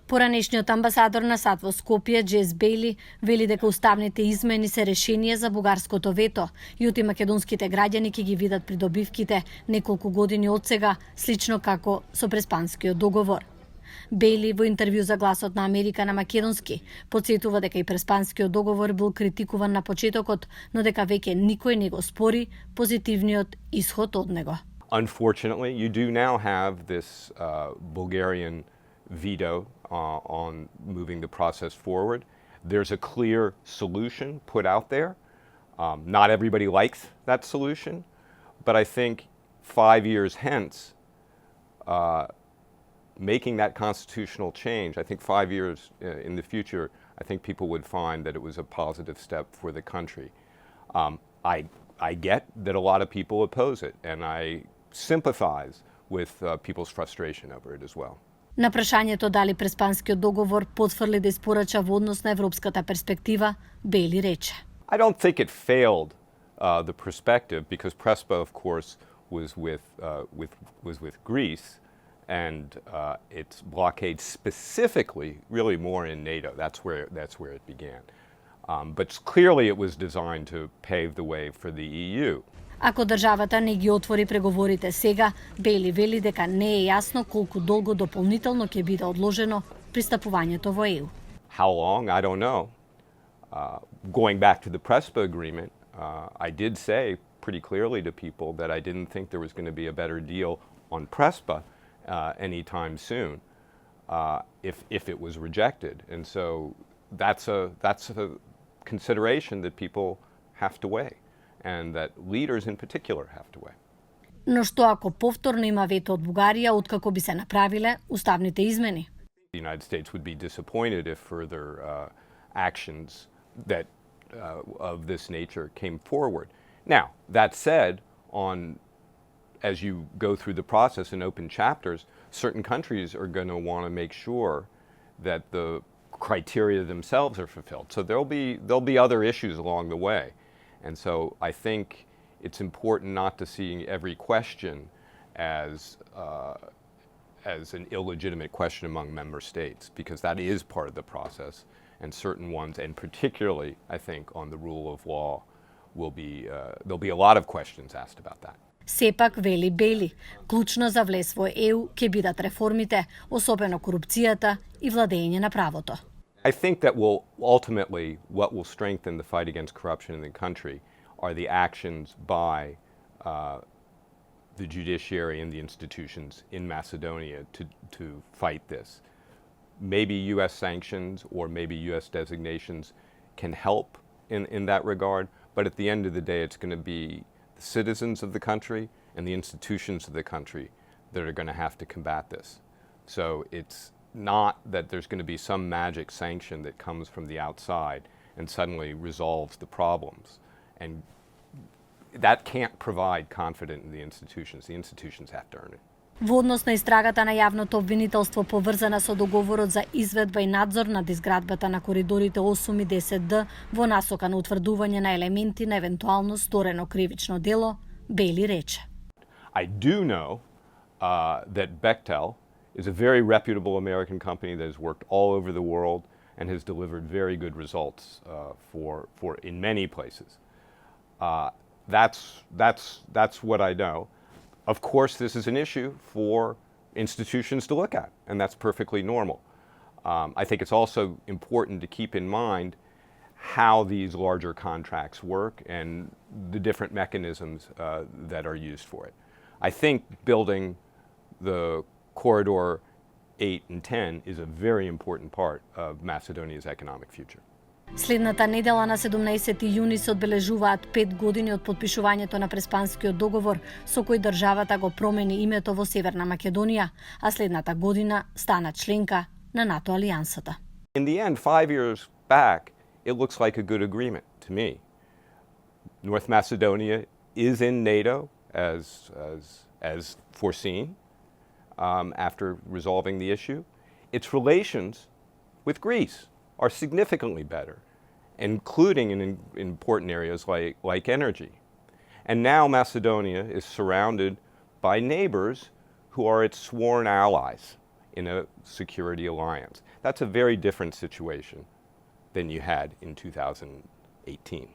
Поранешниот амбасадор на САД во Скопје, Jess Baily, вели дека уставните измени се решение за бугарското вето и оти македонските граѓани ќе ги видат придобивките неколку години од сега, слично како со Преспанскиот договор. Baily во интервју за Гласот на Америка на македонски потсетува дека и Преспанскиот договор бил критикуван на почетокот, но дека веќе никој не го спори позитивниот исход од него. Unfortunately, you do now have this Bulgarian veto on moving the process forward. There's a clear solution put out there. Not everybody likes that solution, but I think 5 years hence, making that constitutional change, I think 5 years in the future, I think people would find that it was a positive step for the country. I get that a lot of people oppose it, and I sympathize with people's frustration over it as well. На прашањето дали Преспанскиот договор потврли да испорача во однос на европската перспектива, Baily рече: I don't think it failed the perspective because Prespa, of course, was with Greece, and its blockade specifically, really more in NATO. That's where it began. But clearly, it was designed to pave the way for the EU. Ако државата не ги отвори преговорите сега, Baily вели дека не е јасно колку долго дополнително ќе биде одложено пристапувањето во ЕУ. How long? I don't know. Going back to the Prespa agreement, I did say pretty clearly to people that I didn't think there was going to be a better deal on Prespa anytime soon if it was rejected. And so that's a consideration that people have to weigh, and that leaders in particular have to weigh. Но што ако повторно има вето од Бугарија откако би се направиле уставните измени? The United States would be disappointed if further actions that of this nature came forward. Now, that said, as you go through the process in open chapters, certain countries are going to want to make sure that the criteria themselves are fulfilled. So there'll be other issues along the way. And so I think it's important not to see every question as an illegitimate question among member states, because that is part of the process, and certain ones, and particularly I think on the rule of law, there'll be a lot of questions asked about that. Сепак, вели Baily, клучно за влез во ЕУ ќе бидат реформите, особено корупцијата и владење на правото. I think that what will strengthen the fight against corruption in the country are the actions by the judiciary and the institutions in Macedonia to fight this. Maybe U.S. sanctions or maybe U.S. designations can help in that regard, but at the end of the day, it's going to be the citizens of the country and the institutions of the country that are going to have to combat this. So it's not that there's going to be some magic sanction that comes from the outside and suddenly resolves the problems. And that can't provide confidence in the institutions. The institutions have to earn it. Во однос на истрагата на јавното обвинителство поврзана со договорот за изведба и надзор над изградбата на коридорите 8 и 10D во насока на утврдување на елементи на евентуално сторено кривично дело, Baily рече: I do know that Bechtel is a very reputable American company that has worked all over the world and has delivered very good results for in many places. That's what I know. Of course, this is an issue for institutions to look at, and that's perfectly normal. I think it's also important to keep in mind how these larger contracts work and the different mechanisms that are used for it. I think building the Corridor 8 and 10 is a very important part of Macedonia's economic future. Следната недела на 17 јуни се одбележуваат 5 години од потпишувањето на Преспанскиот договор, со кој државата го промени името во Северна Македонија, а следната година стана членка на НАТО алијансата. In the end, 5 years back, it looks like a good agreement to me. North Macedonia is in NATO as foreseen after resolving the issue. Its relations with Greece are significantly better, including in important areas like energy. And now Macedonia is surrounded by neighbors who are its sworn allies in a security alliance. That's a very different situation than you had in 2018.